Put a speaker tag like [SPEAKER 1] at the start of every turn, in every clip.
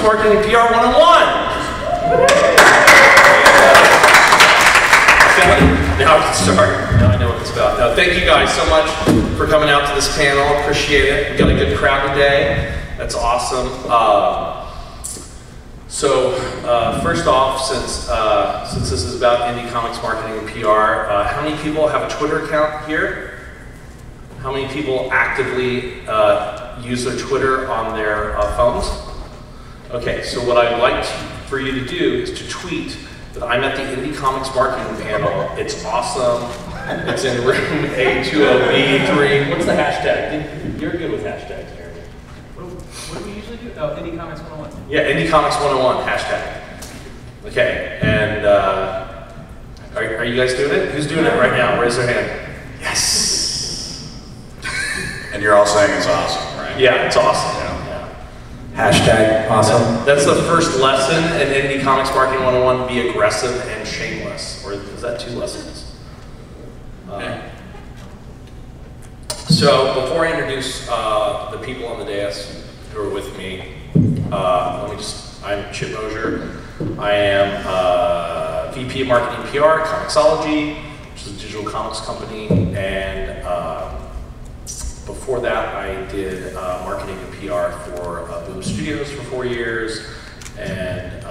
[SPEAKER 1] Comics Marketing and PR 101. Now I can start. Now I know what it's about. Now, thank you guys so much for coming out to this panel. Appreciate it. We got a good crowd today. That's awesome. First off, since this is about indie comics marketing and PR, how many people have a Twitter account here? How many people actively use their Twitter on their phones? Okay, so what I'd like for you to do is to tweet that I'm at the Indie Comics Marketing panel. It's awesome. It's in room A20B3. What's the hashtag? You're good with hashtags, Jeremy.
[SPEAKER 2] What do we usually do? Oh, Indie Comics 101.
[SPEAKER 1] Yeah, Indie Comics 101 hashtag. Okay, and are you guys doing it? Who's doing it right now? Raise their hand. Yes.
[SPEAKER 3] And you're all saying it's awesome, right?
[SPEAKER 1] Yeah, it's awesome. Yeah.
[SPEAKER 4] Hashtag awesome.
[SPEAKER 1] That's the first lesson in Indie Comics Marketing 101, be aggressive and shameless. Or is that 2 lessons? So before I introduce the people on the dais who are with me, I'm Chip Mosier. I am VP of Marketing PR, Comixology, which is a digital comics company, and before that I did marketing and PR for Boom Studios for 4 years, and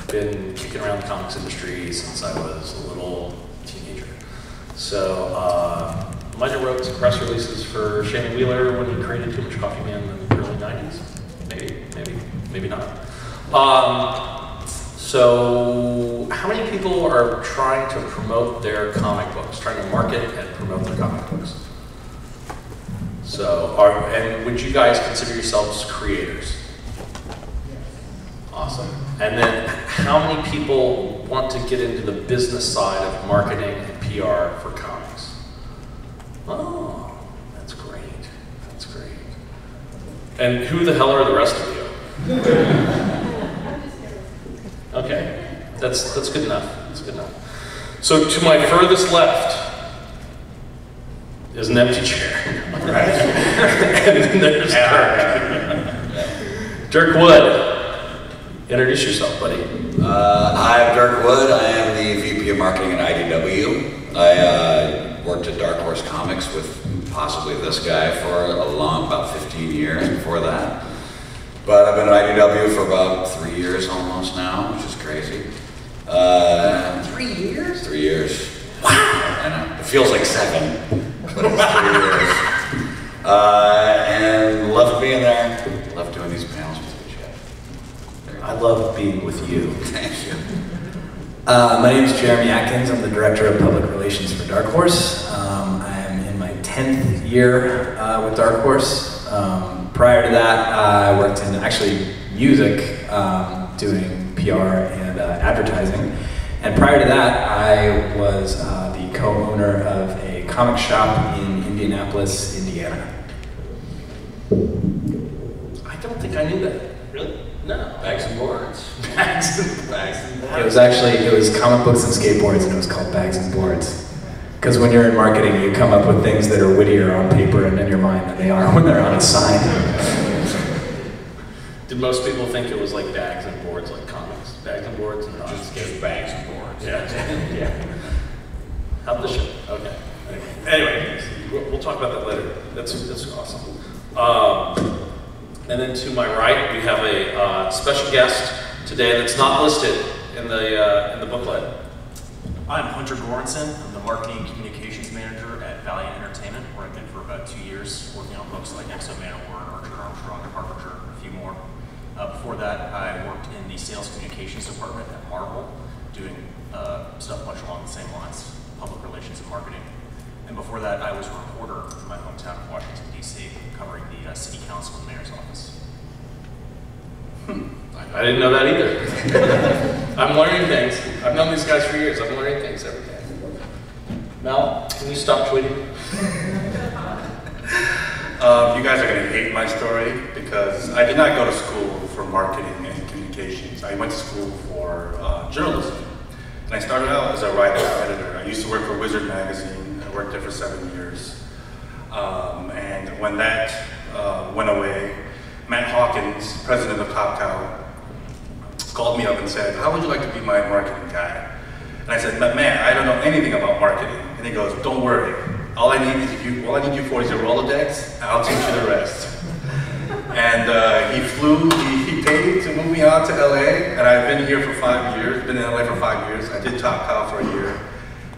[SPEAKER 1] been kicking around the comics industry since I was a little teenager. So might have wrote some press releases for Shane Wheeler when he created Too Much Coffee Man in the early 90s. Maybe not. So how many people are trying to promote their comic books, trying to market and promote their comic books? So, and would you guys consider yourselves creators? Awesome. And then how many people want to get into the business side of marketing and PR for comics? Oh, that's great. That's great. And who the hell are the rest of you? Okay, that's good enough. That's good enough. So to my furthest left is an empty chair. Right. And then there's Dirk. Dirk Wood. Introduce yourself, buddy.
[SPEAKER 3] I'm Dirk Wood. I am the VP of Marketing at IDW. I worked at Dark Horse Comics with possibly this guy for about 15 years before that. But I've been at IDW for about 3 years almost now, which is crazy.
[SPEAKER 1] 3 years?
[SPEAKER 3] 3 years. Wow! I know. It feels like 7, but it's 3 years. And love being there. Love doing these panels with you, Chip.
[SPEAKER 4] I love being with you.
[SPEAKER 3] Thank you.
[SPEAKER 4] My name is Jeremy Atkins. I'm the Director of Public Relations for Dark Horse. I am in my 10th year with Dark Horse. Prior to that, I worked in actually music, doing PR and advertising. And prior to that, I was the co-owner of a comic shop in Indianapolis, Indiana.
[SPEAKER 1] I don't think I knew that. Really? No.
[SPEAKER 3] Bags and boards.
[SPEAKER 1] Bags and boards.
[SPEAKER 4] It was comic books and skateboards, and it was called Bags and Boards. Because when you're in marketing, you come up with things that are wittier on paper and in your mind than they are when they're on a sign.
[SPEAKER 1] Did most people think it was like bags and boards, like comics? Bags and boards and
[SPEAKER 3] Just bags and boards.
[SPEAKER 1] Yeah. Yeah. How'd the show? Okay. Anyway, we'll talk about that later. That's awesome. And then to my right, we have a special guest today that's not listed in the booklet.
[SPEAKER 2] I'm Hunter Goranson. I'm the Marketing and Communications Manager at Valiant Entertainment, where I've been for about 2 years, working on books like Exo Manowar, Archer Armstrong, and Harbinger, and a few more. Before that, I worked in the Sales Communications Department at Marvel, doing stuff much along the same lines, public relations and marketing. And before that, I was a reporter in my hometown of Washington, D.C., covering the City Council and Mayor's office.
[SPEAKER 1] I didn't know that either. I'm learning things. I've known these guys for years. I'm learning things every day. Mel, can you stop tweeting?
[SPEAKER 5] You guys are going to hate my story because I did not go to school for marketing and communications. I went to school for journalism. And I started out as a writer and editor. I used to work for Wizard magazine. I worked there for 7 years. And when that went away, Matt Hawkins, president of Top Cow, called me up and said, how would you like to be my marketing guy? And I said, man, I don't know anything about marketing. And he goes, don't worry. All I need you for is your Rolodex, and I'll teach you the rest. And he paid to move me out to LA, and I've been here for 5 years, been in LA for 5 years. I did Top Cow for a year,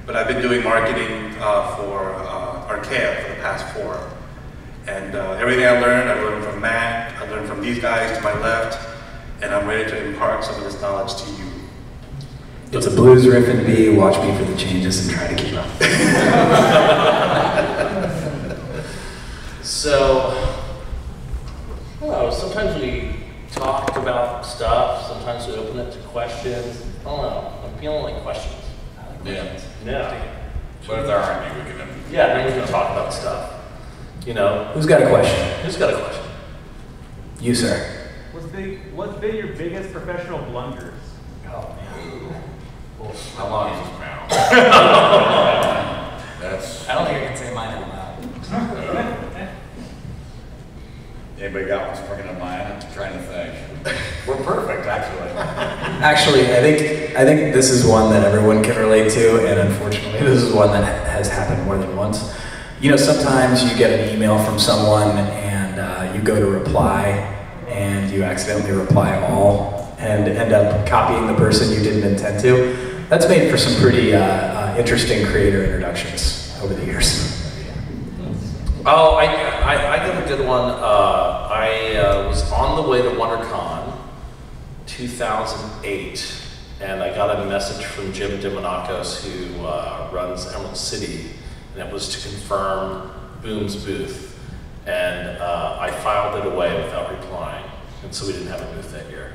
[SPEAKER 5] but I've been doing marketing for Archaea for the past 4. And everything I learned from Matt, I learned from these guys to my left, and I'm ready to impart some of this knowledge to you.
[SPEAKER 4] It's a blues riff and B, watch me for the changes and try to keep up.
[SPEAKER 1] So, sometimes we talk about stuff, sometimes we open it to questions. I don't know, I'm feeling like questions.
[SPEAKER 3] Yeah.
[SPEAKER 1] Yeah.
[SPEAKER 3] But if there aren't any, we can.
[SPEAKER 1] Yeah, then we can talk about stuff. You know.
[SPEAKER 4] Who's got a question?
[SPEAKER 1] Who's got a question?
[SPEAKER 4] You, sir.
[SPEAKER 6] What's been your biggest professional blunders?
[SPEAKER 1] Oh, man.
[SPEAKER 3] How long is this panel? That's.
[SPEAKER 4] I don't think I can say mine out loud.
[SPEAKER 3] Anybody got one springing in mind? I'm trying to think. We're perfect, actually.
[SPEAKER 4] Actually, I think this is one that everyone can relate to, and unfortunately, this is one that has happened more than once. You know, sometimes you get an email from someone and you go to reply, and you accidentally reply all, and end up copying the person you didn't intend to. That's made for some pretty interesting creator introductions over the years.
[SPEAKER 1] Oh, I got a good one. I was on the way to Wondercon 2008, and I got a message from Jim Dimonakos, who runs Emerald City, and it was to confirm Boom's booth. And I filed it away without replying, and so we didn't have a booth that year.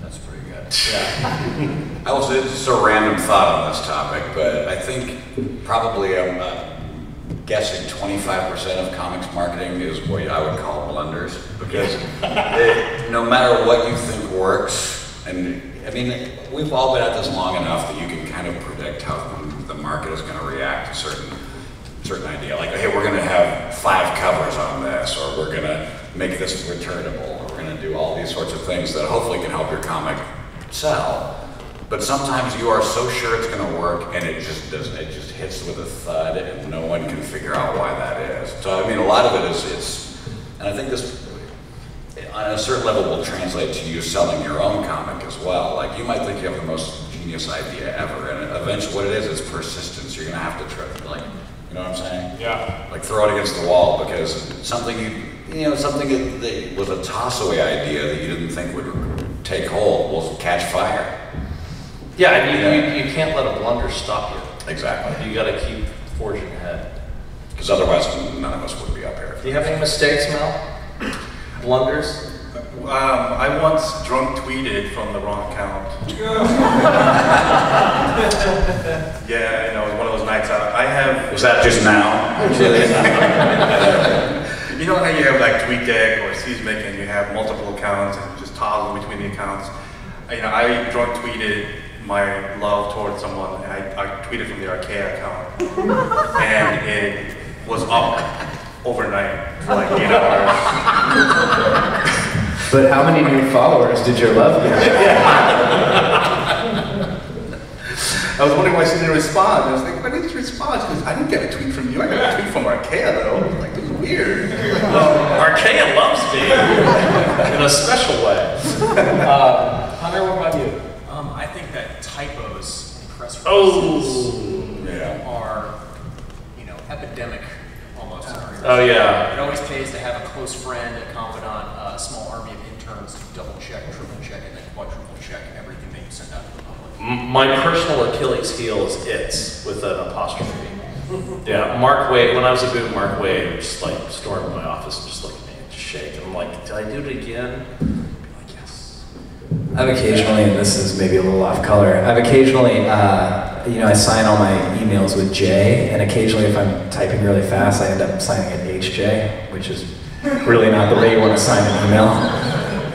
[SPEAKER 3] That's pretty good.
[SPEAKER 1] Yeah.
[SPEAKER 3] I will say, this is a random thought on this topic, but I think probably I'm guessing 25% of comics marketing is what I would call blunders, because no matter what you think works, and I mean, we've all been at this long enough that you can kind of predict how the market is going to react to certain idea. Like, hey, we're going to have 5 covers on this, or we're going to make this returnable, or we're going to do all these sorts of things that hopefully can help your comic sell. But sometimes you are so sure it's going to work, and it just doesn't. It just hits with a thud, and no one can figure out why that is. So I mean, a lot of it is and I think this, on a certain level, will translate to you selling your own comic as well. Like, you might think you have the most genius idea ever, and eventually what it is persistence. You're going to have to try, like, you know what I'm saying?
[SPEAKER 1] Yeah.
[SPEAKER 3] Like, throw it against the wall, because something something that was a toss-away idea that you didn't think would take hold will catch fire.
[SPEAKER 1] Yeah, and you can't let a blunder stop you.
[SPEAKER 3] Exactly.
[SPEAKER 1] You got to keep forging ahead.
[SPEAKER 3] Because otherwise, none of us would be up here.
[SPEAKER 1] Do you have any mistakes, Mel? Blunders?
[SPEAKER 5] I once drunk tweeted from the wrong account. Yeah, you know, it was one of those nights out.
[SPEAKER 3] Was that just now?
[SPEAKER 5] You know how you have like TweetDeck or Seismic, and you have multiple accounts and you just toggle between the accounts? You know, I drunk tweeted my love towards someone, and I tweeted from the Archaea account, and it was up overnight for like 8 hours.
[SPEAKER 4] But how many new followers did your love get?
[SPEAKER 5] I was wondering why she didn't respond. I was like, why didn't you respond? She goes, I didn't get a tweet from you. I got a tweet from Archaea, though. I was like, this is weird.
[SPEAKER 1] Archaea loves me in a special way. Hunter, what about you?
[SPEAKER 2] I think that typos in press releases are, epidemic almost.
[SPEAKER 1] Oh, yeah.
[SPEAKER 2] It always pays to have a close friend, a confidant, a small army of interns to double check, triple check, and then quadruple check everything that you send out to the public.
[SPEAKER 1] My personal Achilles heel is it's with an apostrophe. Yeah, Mark Wade, when I was at Boom, Mark Wade just like stormed my office and just looked at me and just shake. And I'm like, did I do it again? Like, yes.
[SPEAKER 4] I've occasionally, and this is maybe a little off color, I've occasionally, I sign all my emails with J, and occasionally if I'm typing really fast, I end up signing it HJ, which is really not the way you want to sign an email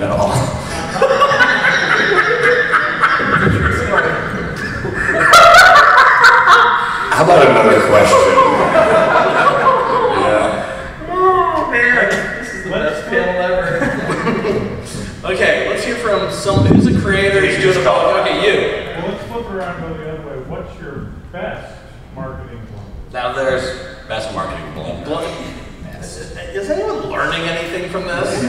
[SPEAKER 4] at all.
[SPEAKER 3] How about another question?
[SPEAKER 6] Oh man, this is
[SPEAKER 1] Okay, let's hear from somebody who's a creator. Who's doing a blog. Okay, you.
[SPEAKER 7] Well, let's flip it around and go the other way. What's your best marketing blunder?
[SPEAKER 1] Now there's
[SPEAKER 3] Best marketing blunder.
[SPEAKER 1] Is anyone learning anything from this?